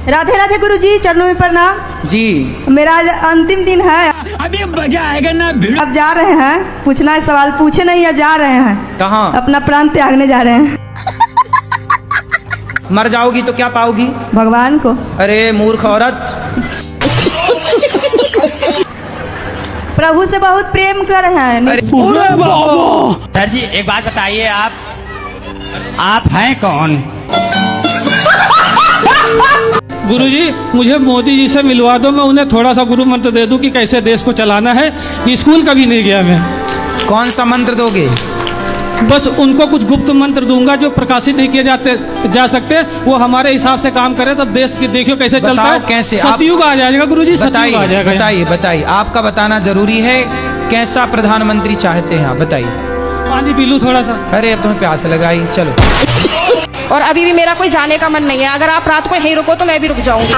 राधे राधे गुरुजी, चरणों में प्रणाम जी। मेरा आज अंतिम दिन है, अभी मजा आएगा ना। अब जा रहे हैं, पूछना है सवाल पूछे नहीं या जा रहे हैं? कहाँ? अपना प्राण त्यागने जा रहे हैं। मर जाओगी तो क्या पाओगी? भगवान को। अरे मूर्ख औरत। प्रभु से बहुत प्रेम कर रहे हैं। सर जी एक बात बताइए, आप हैं कौन? गुरुजी मुझे मोदी जी से मिलवा दो, मैं उन्हें थोड़ा सा गुरु मंत्र दे दूं कि कैसे देश को चलाना है। स्कूल कभी नहीं गया मैं। कौन सा मंत्र दोगे? बस उनको कुछ गुप्त मंत्र दूंगा जो प्रकाशित नहीं किए जा सकते, वो हमारे हिसाब से काम करे, तब देश की देखियो कैसे चलता है। कैसे? सतयुग आ जाएगा गुरुजी, सतयुग आ जाएगा। बताइए आपका बताना जरूरी है। कैसा प्रधानमंत्री चाहते हैं आप बताइए। पानी पी लूं थोड़ा सा। अरे अब तुम्हें प्यास लगाई, चलो। और अभी भी मेरा कोई जाने का मन नहीं है, अगर आप रात को यहीं रुको तो मैं भी रुक जाऊंगी।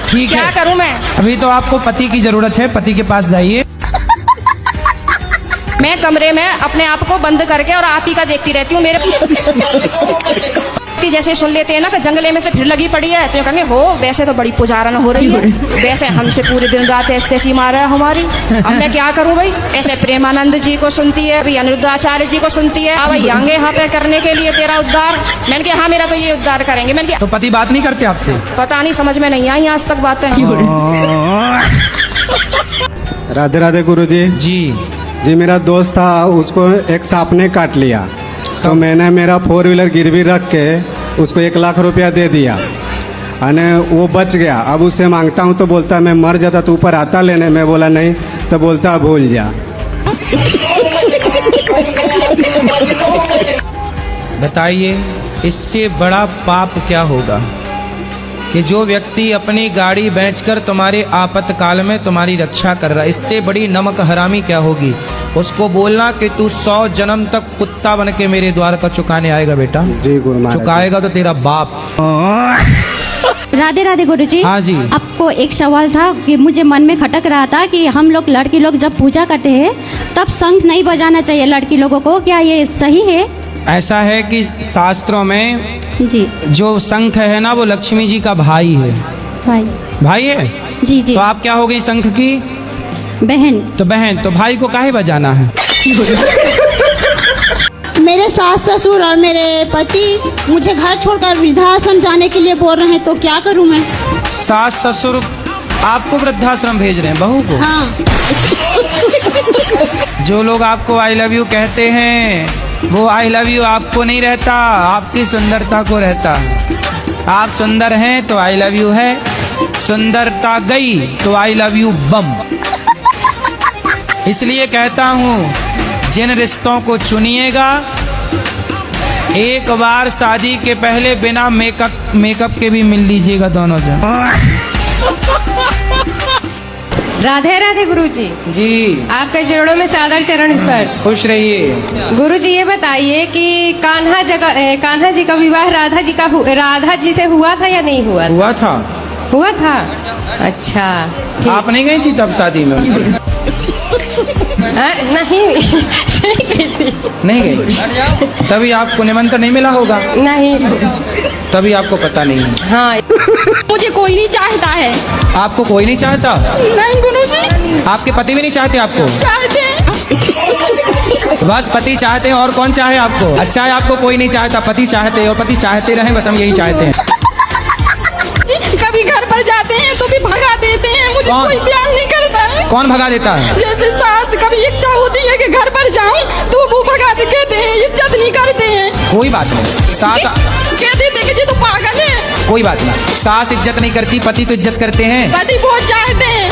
ठीक है, क्या करूं मैं? अभी तो आपको पति की जरूरत है, पति के पास जाइए। मैं कमरे में अपने आप को बंद करके और आप ही का देखती रहती हूँ। मेरे जैसे सुन लेते हैं ना कि जंगले में से फिर लगी पड़ी है, तो कहेंगे हो वैसे तो बड़ी पुजारन हो रही है, वैसे हमसे पूरे दिन रात ऐसी मार है हमारी। अब मैं क्या करूं भाई? ऐसे प्रेमानंद जी को सुनती है, अभी अनिरुद्धाचार्य जी को सुनती है, अब आएंगे यहाँ पे करने के लिए तेरा उद्धार। मैंने कहा हाँ मेरा तो ये उद्धार करेंगे। मैंने तो पति बात नहीं करते आपसे? पता नहीं, समझ में नहीं आई आज तक बातें। राधे राधे गुरुजी। जी मेरा दोस्त था, उसको एक सांप ने काट लिया, तो मैंने मेरा 4 व्हीलर गिरवी रख के उसको 1 लाख रुपया दे दिया, अने वो बच गया। अब उससे मांगता हूँ तो बोलता मैं मर जाता तो ऊपर आता लेने, मैं बोला नहीं, तो बोलता भूल जा। बताइए इससे बड़ा पाप क्या होगा कि जो व्यक्ति अपनी गाड़ी बेचकर तुम्हारे आपातकाल में तुम्हारी रक्षा कर रहा है। इससे बड़ी नमक हरामी क्या होगी? उसको बोलना कि तू 100 जन्म तक कुत्ता बन के मेरे द्वार का चुकाने आएगा बेटा। जी गुरु महाराज। चुकाएगा तो तेरा बाप। राधे राधे गुरुजी। हाँ जी। आपको एक सवाल था कि मुझे मन में खटक रहा था कि हम लोग लड़की लोग जब पूजा करते हैं तब शंख नहीं बजाना चाहिए लड़की लोगों को, क्या ये सही है? ऐसा है कि शास्त्रों में जी जो शंख है ना वो लक्ष्मी जी का भाई है। भाई है? जी जी। तो आप क्या हो गई शंख की बहन। तो बहन, तो भाई को काहे बजाना है? मेरे सास ससुर और मेरे पति मुझे घर छोड़कर वृद्धाश्रम जाने के लिए बोल रहे हैं, तो क्या करूं मैं? सास ससुर आपको वृद्धाश्रम भेज रहे हैं, बहू को? हाँ। जो लोग आपको आई लव यू कहते हैं वो आई लव यू आपको नहीं रहता, आपकी सुंदरता को रहता। आप सुंदर हैं तो आई लव यू है, सुंदरता गई तो आई लव यू बम। इसलिए कहता हूँ जिन रिश्तों को चुनिएगा एक बार शादी के पहले बिना मेकअप के भी मिल लीजिएगा दोनों जन। राधे राधे गुरुजी। जी आपके चरणों में सादर चरण स्पर्श। खुश रहिए। गुरुजी ये बताइए कि कान्हा जी का विवाह राधा जी से हुआ था या नहीं हुआ? हुआ था। अच्छा आप नहीं गई थी तब शादी में? नहीं गई। तभी आपको निमंत्रण नहीं मिला होगा। नहीं, तभी आपको पता नहीं है। हाँ मुझे कोई नहीं चाहता है। आपको कोई नहीं चाहता? नहीं गुरुजी। आपके पति भी नहीं चाहते आपको? चाहते। बस पति चाहते हैं और कौन चाहे आपको? अच्छा है आपको कोई नहीं चाहता, पति चाहते हैं और पति चाहते रहे, बस हम यही चाहते हैं। कभी घर पर जाते हैं तो भी भगा देते हैं, मुझे कोई प्यार नहीं करता है। कौन भगा देता है? जैसे सास कभी इच्छा होती है कि घर पर जाऊं तो वो भगा के कहते हैं, इज्जत नहीं करते हैं। कोई बात नहीं, सास कहते थे कि जी तो पागल है। कोई बात नहीं, सास इज्जत नहीं करती, पति तो इज्जत करते हैं। पति बहुत चाहते हैं।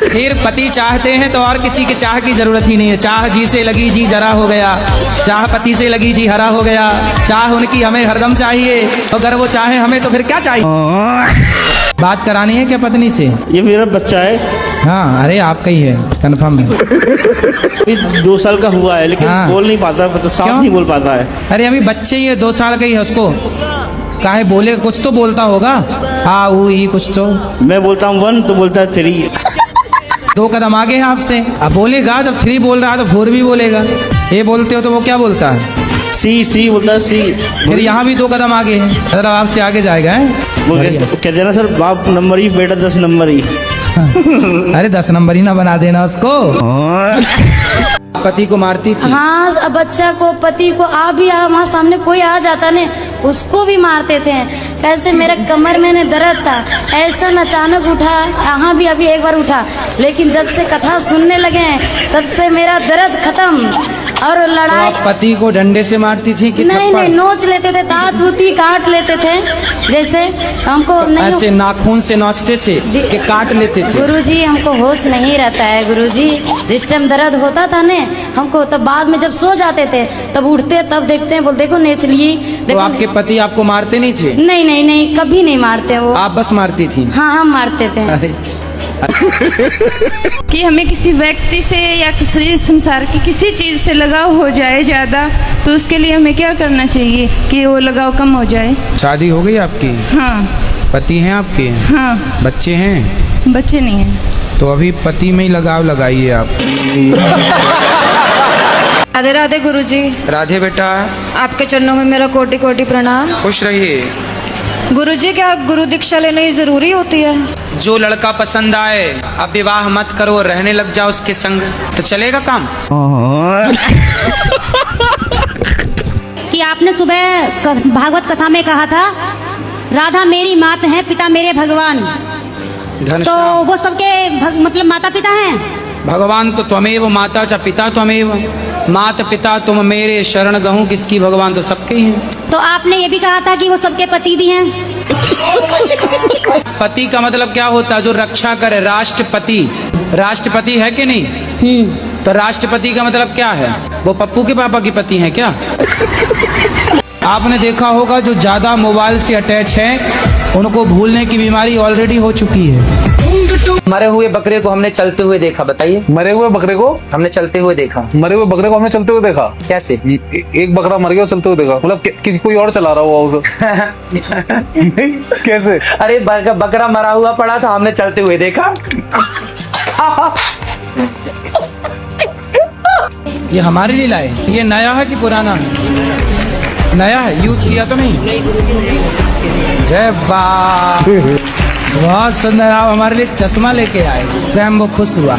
फिर पति चाहते हैं तो और किसी के चाह की जरूरत ही नहीं है। चाह जी से लगी जी जरा हो गया, चाह पति से लगी जी हरा हो गया। चाह उनकी हमें हरदम चाहिए, अगर वो चाहे हमें तो फिर क्या चाहिए? बात करानी है क्या पत्नी से? ये मेरा बच्चा है। हाँ अरे आपका ही है, कंफर्म है। 2 साल का हुआ है लेकिन बोल नहीं पाता, मतलब साफ नहीं बोल पाता है। अरे अभी बच्चे ही है, 2 साल का ही है, उसको काहे बोले? कुछ तो बोलता होगा। हाँ वो ही कुछ तो। मैं बोलता हूँ 1 तो बोलता है 3। 2 कदम आगे है आपसे। अब बोलेगा, जब 3 बोल रहा है तो 4 भी बोलेगा। ये बोलते हो तो वो क्या बोलता है? सी बोलता है सी। फिर यहाँ भी 2 कदम आगे है, मतलब आपसे आगे जाएगा है। वो कहते हैं ना सर, बाप नंबर ही बेटा 10 नंबर ही। अरे 10 नंबर ही ना बना देना उसको। पति को मारती थी? हाँ, अब बच्चा को, पति को, आप भी हमारे सामने कोई आ जाता ने उसको भी मारते थे। कैसे मेरे कमर में ने दर्द था, ऐसा अचानक उठा, यहाँ भी अभी एक बार उठा, लेकिन जब से कथा सुनने लगे हैं तब से मेरा दर्द खत्म। और तो लड़ाई आप पति को डंडे से मारती थी कि नहीं थप्पड़? नहीं, नोच लेते थे, दांत दूती काट लेते थे, जैसे हमको नहीं। ऐसे नाखून से नोचते थे कि काट लेते थे? गुरुजी हमको होश नहीं रहता है गुरुजी, जिस टाइम दर्द होता था ने हमको, तब बाद में जब सो जाते थे तब उठते, तब देखते हैं, बोल देखो नेच लिए। तो आपके पति आपको मारते नहीं थे? नहीं नहीं नहीं, कभी नहीं मारते वो। आप बस मारती थी? हाँ, हम मारते थे। अरे कि हमें किसी व्यक्ति से या किसी संसार की किसी चीज़ से लगाव हो जाए ज़्यादा, तो उसके लिए हमें क्या करना चाहिए कि वो लगाव कम हो जाए? शादी हो गई आपकी? हाँ। पति हैं आपके? हाँ। बच्चे हैं? बच्चे नहीं हैं। तो अभी पति में ही लगाव लगाइए आप। राधे राधे गुरुजी। राधे बेटा। आपके चरणों में मेरा कोटि कोटि प्रणाम। खुश रहिए। गुरुजी, क्या गुरु दीक्षा लेना ही जरूरी होती है? जो लड़का पसंद आए अब विवाह मत करो, रहने लग जाओ उसके संग, तो चलेगा काम। कि आपने सुबह भागवत कथा में कहा था, राधा मेरी मात है, पिता मेरे भगवान, तो वो सबके मतलब माता पिता हैं? भगवान तो त्वमेव माता च पिता त्वमेव, माता पिता तुम मेरे शरण गहूँ किसकी, भगवान तो सबके ही हैं। तो आपने ये भी कहा था कि वो सबके पति भी हैं। पति का मतलब क्या होता है? जो रक्षा करे, राष्ट्रपति। राष्ट्रपति है कि नहीं? तो राष्ट्रपति का मतलब क्या है? वो पप्पू के पापा की पति हैं क्या? आपने देखा होगा जो ज्यादा मोबाइल से अटैच है उनको भूलने की बीमारी ऑलरेडी हो चुकी है। मरे हुए बकरे को हमने चलते हुए देखा, बताइए। मरे हुए बकरे को हमने चलते हुए देखा? मरे हुए बकरे को हमने चलते हुए देखा। कैसे? एक बकरा मर गया और चलते हुए देखा, मतलब किसी कोई और चला रहा हुआ उसे। कैसे? अरे बकरा मरा हुआ पड़ा था, हमने चलते हुए देखा। ये हमारी लीला है? ये नया है कि पुराना है? नया है, यूज किया तो नहीं? जय बाबा, बहुत सुंदर। आप हमारे लिए चश्मा लेके आए, स्वयं वो खुश हुआ।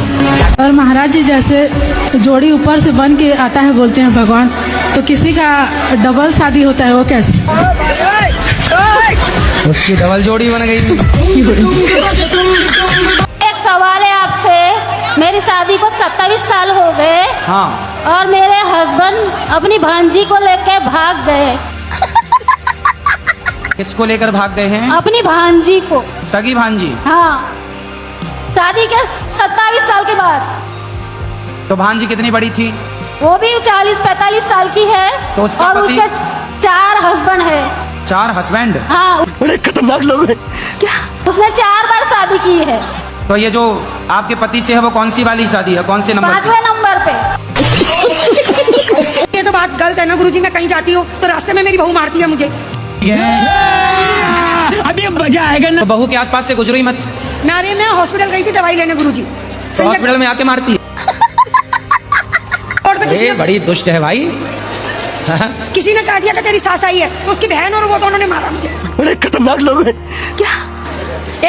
और महाराज जी जैसे जोड़ी ऊपर से बन के आता है बोलते हैं भगवान, तो किसी का डबल शादी होता है, वो कैसे? उसकी डबल जोड़ी बन गई। एक सवाल है आपसे, मेरी शादी को 27 साल हो गए। हाँ। और मेरे हस्बैंड अपनी भांजी को लेके भाग गए। किसको लेकर भाग गए हैं? अपनी भांजी को। सगी भांजी? हाँ, शादी के 27 साल के बाद। तो भांजी कितनी बड़ी थी? वो भी 40-45 साल की है। तो उसका और पति? उसके 4 हस्बैंड है। 4 हस्बैंड? हाँ। बड़े खतरनाक लोग हैं। क्या? उसने 4 बार शादी की है। तो ये जो आपके पति से है वो कौन सी वाली शादी है, कौन से नंबर? 5वें नंबर पे। ये तो बात गलत है ना गुरुजी, मैं कहीं जाती हूँ तो रास्ते में मेरी बहू मारती है मुझे। अभी मजा आएगा ना। तो बहू के आसपास से गुजरो ही मत। मैं हॉस्पिटल गई थी दवाई लेने गुरुजी। तो हॉस्पिटल में आके मारती है? ये बड़ी दुष्ट है भाई। किसी ने कह दिया कि तेरी सास आई है, तो उसकी बहन और वो दोनों ने मारा मुझे। बड़े खतरनाक लोग हैं। क्या?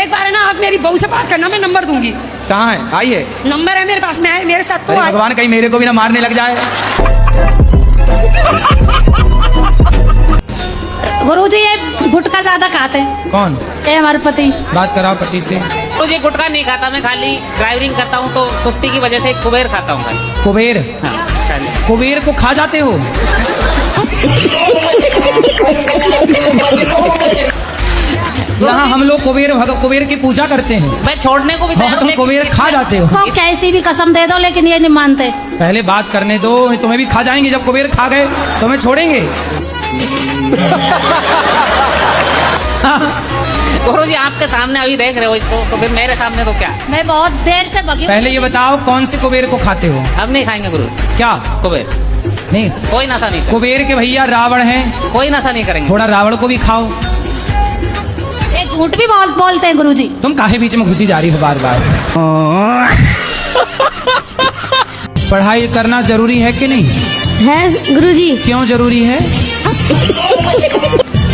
एक बार है ना, आप मेरी बहू से बात करना, मैं नंबर दूंगी। कहाँ है? आइए। नंबर है मेरे पास, मैं मेरे साथ तो भगवान कहीं मेरे को भी ना मारने लग जाए। गुरुजी ये गुटखा ज्यादा खाते हैं। कौन? ये हमारे पति। बात कराओ पति से। मुझे गुटखा नहीं खाता, मैं खाली ड्राइविंग करता हूँ तो सुस्ती की वजह से कुबेर खाता हूँ। कुबेर? हाँ, कुबेर को खा जाते हो? यहाँ हम लोग कुबेर की पूजा करते हैं। मैं छोड़ने को भी तैयार तुम कुबेर खा जाते हो? तो कैसी भी कसम दे दो, लेकिन ये नहीं मानते। पहले बात करने दो, तुम्हें भी खा जाएंगे। जब कुबेर खा गए तो हमें छोड़ेंगे? गुरुजी आपके सामने अभी देख रहे हो इसको, तो फिर मेरे सामने तो क्या? मैं बहुत देर से बगी। पहले ये बताओ कौन से कुबेर को खाते हो? अब नहीं खाएंगे गुरु। क्या? कुबेर नहीं, कोई नशा नहीं। कुबेर के भैया रावण हैं, कोई नशा नहीं करेंगे। थोड़ा रावण को भी खाओ। ये झूठ भी बोलते हैं गुरुजी। तुम काहे बीच में घुसी जा रही हो बार बार? पढ़ाई करना जरूरी है कि नहीं? है गुरुजी। क्यों जरूरी है?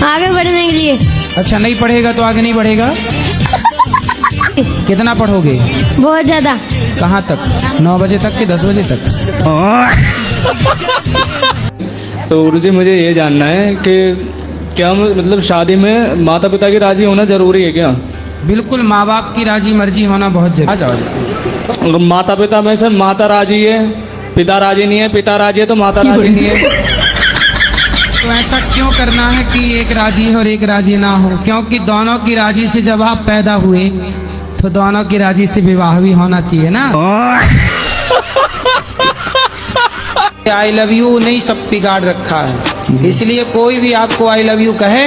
आगे बढ़ने के लिए। अच्छा, नहीं पढ़ेगा तो आगे नहीं बढ़ेगा। कितना पढ़ोगे? बहुत ज्यादा। कहाँ तक? 9 बजे तक कि 10 बजे तक? तो गुरुजी मुझे ये जानना है कि क्या मतलब शादी में माता पिता की राजी होना जरूरी है क्या? बिल्कुल, माँ बाप की राजी मर्जी होना बहुत जरूरी है। अगर माता पिता में से माता राजी है, पिता राजी नहीं है, पिता राजी है तो माता राजी नहीं है। तो ऐसा क्यों करना है कि एक राजी है और एक राजी ना हो? क्योंकि दोनों की राजी से जब आप पैदा हुए तो दोनों की राजी से विवाह भी होना चाहिए ना। आई लव यू नहीं सब बिगाड़ रखा है, इसलिए कोई भी आपको आई लव यू कहे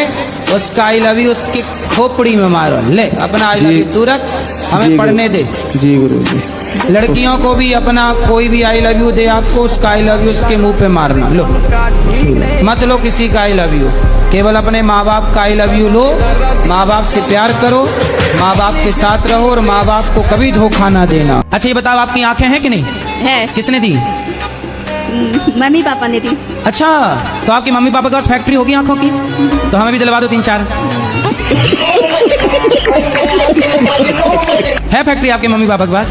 उसका आई लव यू उसकी खोपड़ी में मारो। ले अपना आई लव यू तू रख, हमें पढ़ने दे। जी गुरु जी। लड़कियों को भी अपना कोई भी आई लव यू दे आपको, उसका आई लव यू उसके मुंह पे मारना। लो मत लो किसी का आई लव यू, केवल अपने माँ बाप का आई लव यू लो। माँ बाप से प्यार करो, माँ बाप के साथ रहो और माँ बाप को कभी धोखा ना देना। अच्छा ये बताओ, आपकी आंखें हैं कि नहीं? है। किसने दी? मम्मी पापा ने दी। अच्छा, तो आपकी मम्मी पापा के पास फैक्ट्री होगी आंखों की, तो हमें भी दिलवा दो 3-4। है फैक्ट्री आपके मम्मी पापा के पास?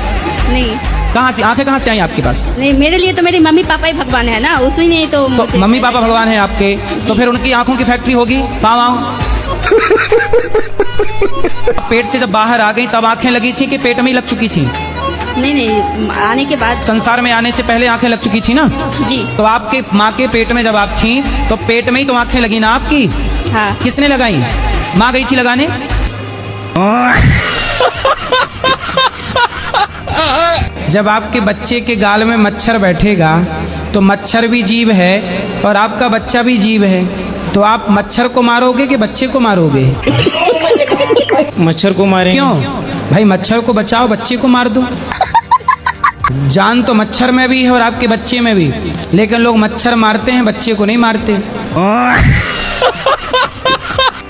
नहीं। कहाँ से आंखें कहाँ से आई आपके पास? नहीं, मेरे लिए तो मेरी मम्मी पापा ही भगवान है ना, उसमें नहीं तो मम्मी पापा भगवान है आपके, तो फिर उनकी आंखों की फैक्ट्री होगी। पाँव पेट से जब बाहर आ गई तब आंखें लगी थी कि पेट में ही लग चुकी थी? नहीं, आने के बाद। संसार में आने से पहले आंखें लग चुकी थी ना? जी। तो आपके माँ के पेट में जब आप थी तो पेट में ही तो आंखें लगी ना आपकी? हाँ। किसने लगाई? माँ गई थी लगाने? जब आपके बच्चे के गाल में मच्छर बैठेगा तो मच्छर भी जीव है और आपका बच्चा भी जीव है, तो आप मच्छर को मारोगे कि बच्चे को मारोगे? मच्छर को मारेंगे। क्यों भाई? मच्छर को बचाओ, बच्चे को मार दो। जान तो मच्छर में भी है और आपके बच्चे में भी, लेकिन लोग मच्छर मारते हैं, बच्चे को नहीं मारते।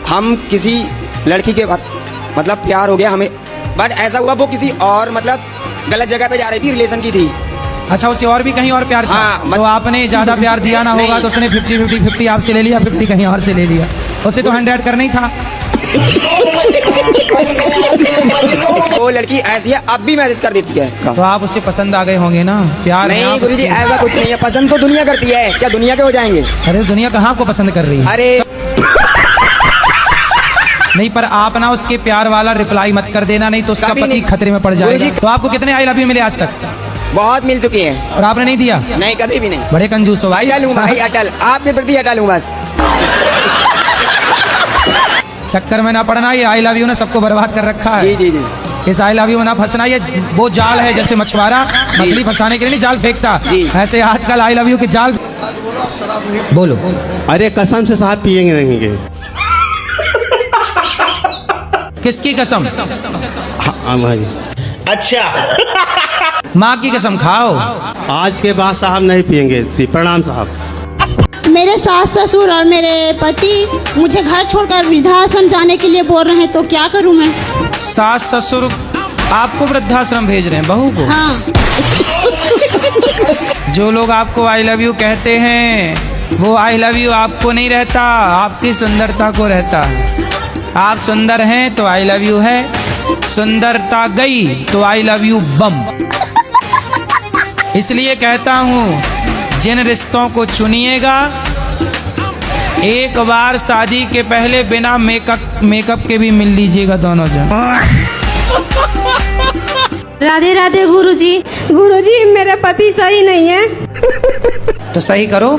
हम किसी लड़की के मतलब प्यार हो गया हमें, बट ऐसा हुआ वो किसी और मतलब गलत जगह पे जा रही थी, रिलेशन की थी। अच्छा, उसे और भी कहीं और प्यार था? हाँ, तो आपने ज्यादा प्यार दिया ना होगा तो उसने 50-50 आपसे ले लिया, 50 कहीं और से ले लिया। उसे तो 100 करना ही था। वो लड़की ऐसी है, अब भी मैसेज कर देती है। तो आप उससे पसंद आ गए होंगे ना? प्यार नहीं गुरुजी, ऐसा कुछ नहीं है। पसंद तो दुनिया करती है, क्या दुनिया के हो जाएंगे? अरे दुनिया कहाँ आपको पसंद कर रही है? अरे नहीं, पर आप ना उसके प्यार वाला रिप्लाई मत कर देना, नहीं तो उसका पति खतरे में पड़ जाएगा। तो आपको कितने आई लव यू मिले आज तक? बहुत मिल चुकी हैं। और आपने नहीं दिया? नहीं, कभी भी नहीं। बड़े कंजूस हो भाई। अटल हूँ भाई, अटल आपके प्रति अटल हूँ बस। चक्कर में ना पड़ना, ये आई लव यू ने सबको बर्बाद कर रखा है। जी जी जी। इस आई लव यू में ना फंसना, ये वो जाल है जैसे मछुआरा मछली फंसाने के लिए नहीं जाल फेंकता, ऐसे आजकल आई लव यू के जाल। बोलो। अरे कसम से साहब पिएंगे नहीं? किसकी कसम? अच्छा, माँ की कसम खाओ। आज के बाद साहब नहीं पिएंगे। प्रणाम साहब। मेरे सास ससुर और मेरे पति मुझे घर छोड़कर वृद्धाश्रम जाने के लिए बोल रहे हैं, तो क्या करूं मैं? सास ससुर आपको वृद्धाश्रम भेज रहे हैं, बहू को? हाँ। जो लोग आपको आई लव यू कहते हैं वो आई लव यू आपको नहीं रहता, आपकी सुंदरता को रहता है। आप सुंदर हैं तो आई लव यू है, सुंदरता गई तो आई लव यू बम। इसलिए कहता हूँ, जिन रिश्तों को चुनिएगा एक बार शादी के पहले बिना मेकअप के भी मिल लीजिएगा दोनों जन। राधे राधे गुरुजी। गुरुजी मेरे पति सही नहीं है। तो सही करो।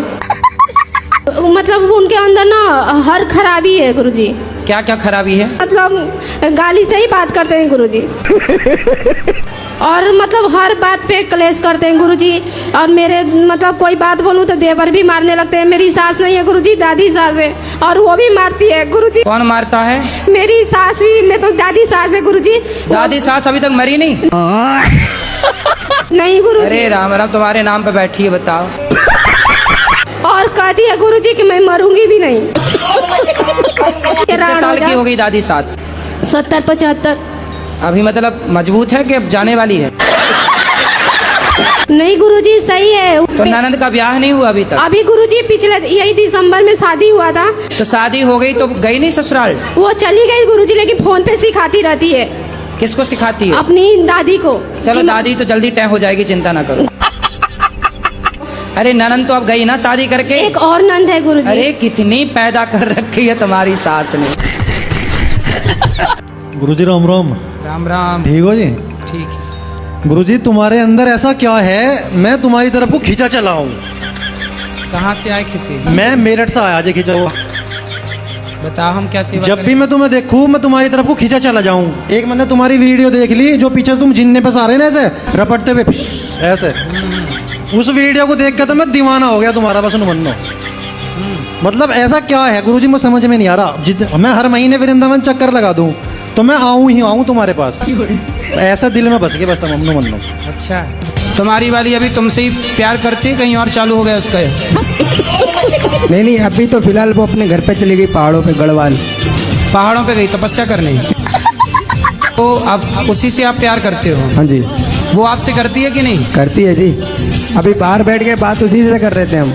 मतलब उनके अंदर ना हर खराबी है गुरुजी। क्या क्या खराबी है? मतलब गाली से ही बात करते हैं गुरुजी। और मतलब हर बात पे क्लेश करते हैं गुरुजी। और मेरे मतलब कोई बात बोलूं तो देवर भी मारने लगते हैं। मेरी सास नहीं है गुरुजी, दादी सास है, और वो भी मारती है गुरुजी। कौन मारता है? मेरी सास ही, मैं तो दादी सास है गुरुजी। दादी सास अभी तक मरी नहीं? नहीं गुरुजी। अरे राम राम, तुम्हारे नाम पे बैठी है, बताओ। और कहती है गुरुजी कि मैं मरूंगी भी नहीं। कितने साल की हो गई दादी सास? 70-75। अभी मतलब मजबूत है कि अब जाने वाली है? नहीं गुरुजी सही है। तो ननद का ब्याह नहीं हुआ अभी तक? अभी गुरुजी पिछले यही दिसंबर में शादी हुआ था। तो शादी हो गई तो गई नहीं ससुराल? वो चली गई गुरुजी, लेकिन फोन पे सिखाती रहती है। किसको सिखाती है? अपनी दादी को। चलो दादी तो जल्दी तय हो जाएगी, चिंता ना करो। अरे ननद तो अब गई ना शादी करके? एक और नंद है गुरुजी। अरे कितनी पैदा कर रखी है तुम्हारी सास ने। गुरुजी राम राम। राम राम। ठीक हो जी? ठीक। गुरुजी तुम्हारे अंदर ऐसा क्या है, मैं तुम्हारी तरफ को खींचा चला हूँ। कहाँ से आए खींचे? मैं मेरठ से आया जी खींचा हुआ। बताओ हम क्या सेवा जब भी मैं तुम्हें देखूं मैं तुम्हारी तरफ को खींचा चला जाऊं। एक मैंने तुम्हारी वीडियो देख ली जो पीछे तुम जिन्ने पे सारे ना ऐसे रपटते हुए ऐसे, उस वीडियो को देख के तो मैं दीवाना हो गया तुम्हारा, बस मनो। मतलब ऐसा क्या है गुरुजी, मैं समझ में नहीं आ रहा। मैं हर महीने वृंदावन चक्कर लगा दूं तो मैं आऊं तुम्हारे पास, ऐसा दिल में बस के बस तुम मनो। अच्छा, तुम्हारी वाली अभी तुमसे ही प्यार करती, कहीं और चालू हो गया उसका? नहीं, अभी तो फिलहाल वो अपने घर पे चली गई, पहाड़ों पे, गढ़वाल पहाड़ों पे गई तपस्या करने। तो अब उसी से आप प्यार करते हो? हाँ जी। वो आपसे करती है कि नहीं? करती है जी। अभी बाहर बैठ के बात उसी से कर रहे थे हम।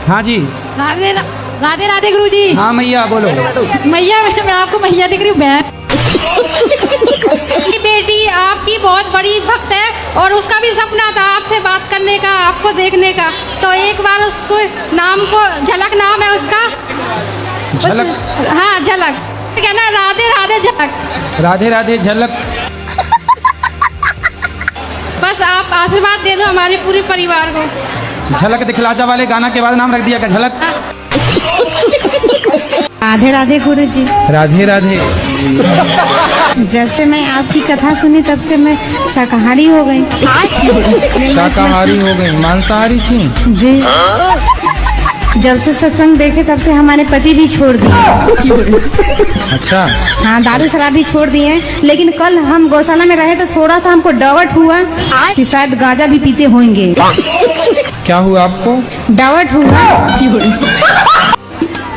हाँ जी। राधे राधे राधे गुरुजी। हाँ मैया बोलो। मैया, मैं आपको मैया दिख रही हूँ। मैं बेटी आपकी बहुत बड़ी भक्त है और उसका भी सपना था आपसे बात करने का, आपको देखने का। तो एक बार उसको नाम को, झलक नाम है उसका। झलक? हाँ झलक, कहना राधे राधे झलक। राधे राधे झलक। बस आप आशीर्वाद दे दो हमारे पूरे परिवार को। झलक दिखलाजा वाले गाना के बाद नाम रख दिया क्या झलक? राधे राधे गुरुजी। राधे राधे। जब से मैं आपकी कथा सुनी तब से मैं शाकाहारी हो गई। शाकाहारी हो गई? मांसाहारी थी जी। जब से सत्संग देखे तब से हमारे पति भी छोड़ दिए। अच्छा। हाँ, दारू शराब भी छोड़ दिए हैं। लेकिन कल हम गौशाला में रहे तो थोड़ा सा हमको डाउट हुआ कि शायद गांजा भी पीते होंगे। क्या हुआ आपको? डाउट हुआ।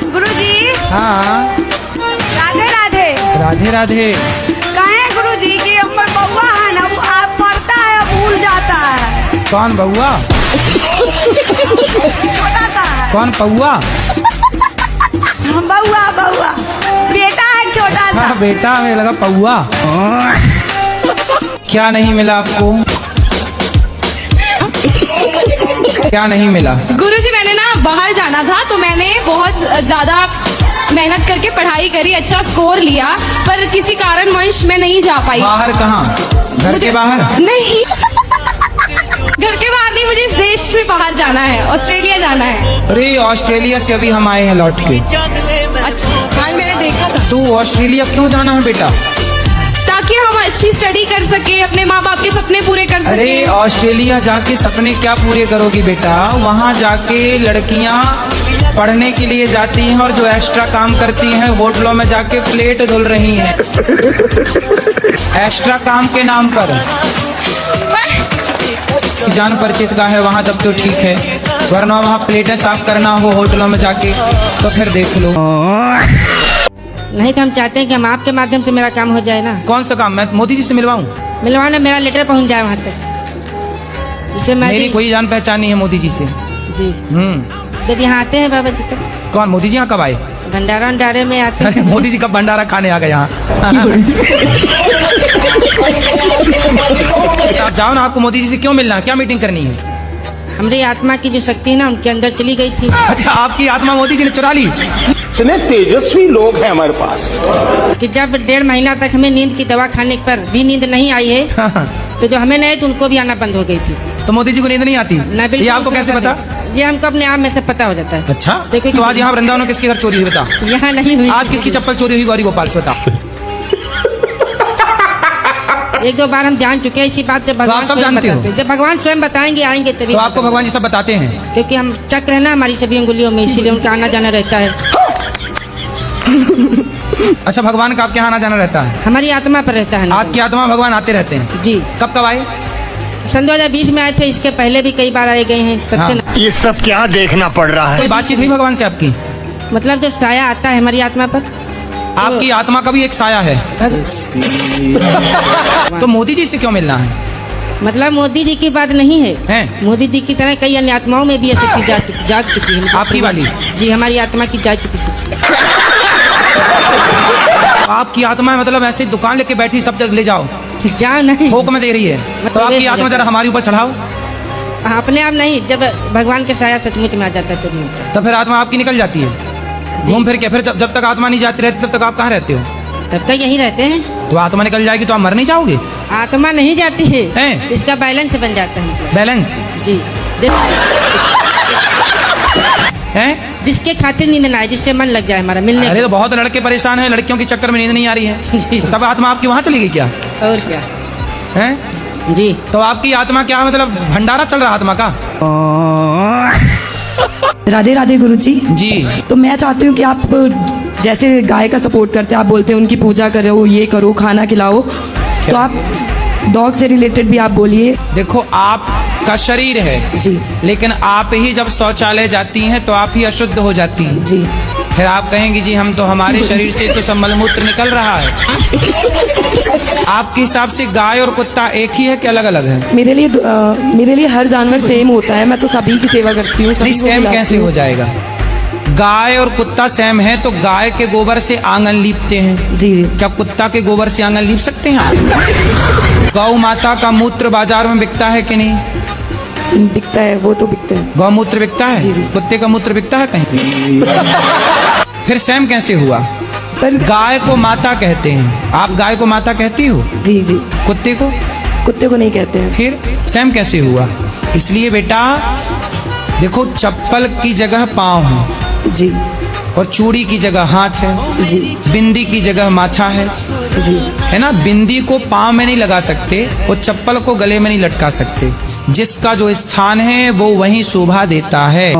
गुरुजी। हाँ। राधे राधे। राधे राधे। कहे गुरुजी कि हमर बउआ है ना, वो आप पढ़ता है भूल जाता है। कौन बउआ? छोटा सा है। कौन पौआ? बउआ बेटा है छोटा सा। हाँ बेटा, हमें लगा पौआ। क्या नहीं मिला आपको? क्या नहीं मिला? गुरुजी मैंने ना बाहर जाना था तो मैंने बहुत ज्यादा मेहनत करके पढ़ाई करी, अच्छा स्कोर लिया, पर किसी कारणवश मैं नहीं जा पाई। बाहर कहाँ? घर के बाहर? नहीं, घर के बाहर नहीं, मुझे इस देश से बाहर जाना है, ऑस्ट्रेलिया जाना है। अरे ऑस्ट्रेलिया से अभी हम आए हैं लौट के। अच्छा, हाँ मैंने देखा था। तू ऑस्ट्रेलिया क्यों जाना है बेटा? ताकि हम अच्छी स्टडी कर सके, अपने माँ बाप के सपने पूरे कर सके। अरे ऑस्ट्रेलिया जाके सपने क्या पूरे करोगी बेटा? वहाँ जाके लड़कियाँ पढ़ने के लिए जाती हैं और जो एक्स्ट्रा काम करती हैं होटलों में जाके प्लेट धुल रही हैं एक्स्ट्रा काम के नाम पर। जान परिचित का है वहाँ तब तो ठीक है, वरना वहाँ प्लेटें साफ करना हो होटलों में जाके तो फिर देख लो। नहीं तो हम चाहते हैं कि हम आपके माध्यम से मेरा काम हो जाए ना। कौन सा काम? मैं मोदी जी से मिलवाऊं? मिलवाना, मेरा लेटर पहुंच जाए वहाँ तक, जिससे मैं मेरी कोई जान पहचान नहीं है मोदी जी से। जी। जब यहाँ आते हैं बाबा जी तक। कौन मोदी जी यहाँ कब आए? भंडारा भंडारे में आते हैं। मोदी जी कब भंडारा खाने आ गए यहाँ? आप जाओ ना, आपको मोदी जी से क्यों मिलना है? क्या मीटिंग करनी है? हमारी आत्मा की जो शक्ति है ना उनके अंदर चली गई थी। अच्छा, आपकी आत्मा मोदी जी ने चुरा ली? इतने तेजस्वी लोग हैं हमारे पास कि जब 1.5 महीना तक हमें नींद की दवा खाने पर भी नींद नहीं आई है तो जो हमें नहीं तो उनको भी आना बंद हो गई थी। तो मोदी जी को नींद नहीं आती? ये आपको कैसे पता? ये हमको अपने आप में से पता हो जाता है। अच्छा, तो आज यहाँ वृंदावन में किसके घर चोरी हुई बता? यहाँ नहीं हुई। आज किसकी चप्पल चोरी हुई गौरी गोपाल से बता? 1-2 बार हम जान चुके हैं इसी बात। जब भगवान सब जानते हो? जब भगवान स्वयं बताएंगे आएंगे तभी। तो आपको भगवान जी सब बताते हैं? क्योंकि हम चक्र है ना हमारी सभी अंगुलियों में, इसीलिए उनका आना जाना रहता है। अच्छा, भगवान का आपके यहाँ आना जाना रहता है? हमारी आत्मा पर रहता है। आपकी आत्मा भगवान आते रहते हैं? जी। कब कब आए? सन 2020 में आए थे, इसके पहले भी कई बार आए गए हैं। तब से ये सब क्या देखना पड़ रहा है? कोई बातचीत हुई भगवान से आपकी? मतलब जो साया आता है हमारी आत्मा पर, आपकी आत्मा का भी एक साया है। तो मोदी जी से क्यों मिलना है? मतलब मोदी जी की बात नहीं है, मोदी जी की तरह कई अन्य आत्माओं में भी ऐसी जाग चुकी है। आपकी वाली? जी, हमारी आत्मा की जा चुकी है। आपकी आत्मा मतलब ऐसे दुकान लेके बैठी, सब जगह ले जाओ, जाओ नहीं, थोक में दे रही है। तो आपकी आत्मा जरा हमारे ऊपर चढ़ाओ। अपने आप नहीं, जब भगवान के साया सचमुच में आ जाता है तो फिर आत्मा आपकी निकल जाती है घूम फिर के। फिर जब तक आत्मा नहीं जाती रहती तब तक आप कहाँ रहते हो? तब तक यहीं रहते हैं। तो आत्मा निकल जाएगी तो आप मर नहीं जाओगे? आत्मा नहीं जाती है, इसका बैलेंस बन जाता है। बैलेंस? जी। जिसके खातिर नींद ना आए, जिससे मन लग जाए हमारा मिलने। अरे तो बहुत लड़के परेशान हैं, लड़कियों के चक्कर में नींद नहीं आ रही है। तो सब आत्मा आपकी वहाँ चली गई क्या? और क्या है जी। तो आपकी आत्मा क्या मतलब भंडारा चल रहा आत्मा का? राधे राधे गुरुजी। जी। तो मैं चाहती हूँ कि आप जैसे गाय का सपोर्ट करते हैं, आप बोलते हैं उनकी पूजा करो, ये करो, खाना खिलाओ, तो आप डॉग से रिलेटेड भी आप बोलिए। देखो, आपका शरीर है जी, लेकिन आप ही जब शौचालय जाती हैं तो आप ही अशुद्ध हो जाती हैं जी। फिर आप कहेंगी जी हम तो, हमारे शरीर से तो सब मलमूत्र निकल रहा है। आपके हिसाब से गाय और कुत्ता एक ही है कि अलग अलग है? मेरे लिए हर जानवर सेम होता है, मैं तो सभी की सेवा करती हूँ। नहीं, सेम कैसे हो जाएगा? गाय और कुत्ता सेम है तो गाय के गोबर से आंगन लीपते हैं। जी जी। क्या कुत्ता के गोबर से आंगन लीप सकते हैं आप? गौ माता का मूत्र बाजार में बिकता है कि नहीं? बिकता है, वो तो बिकता है। गौमूत्र बिकता है? जी जी। कुत्ते का मूत्र बिकता है कहीं? फिर सेम कैसे हुआ? पर गाय को माता कहते हैं, आप गाय को माता कहती हो? जी जी। कुत्ते को? कुत्ते को नहीं कहते हैं। फिर सेम कैसे हुआ? इसलिए बेटा देखो, चप्पल की जगह पाँव है जी, और चूड़ी की जगह हाथ है जी, बिंदी की जगह माथा है जी, है ना। बिंदी को पाँव में नहीं लगा सकते और चप्पल को गले में नहीं लटका सकते। जिसका जो स्थान है वो वहीं शोभा देता है।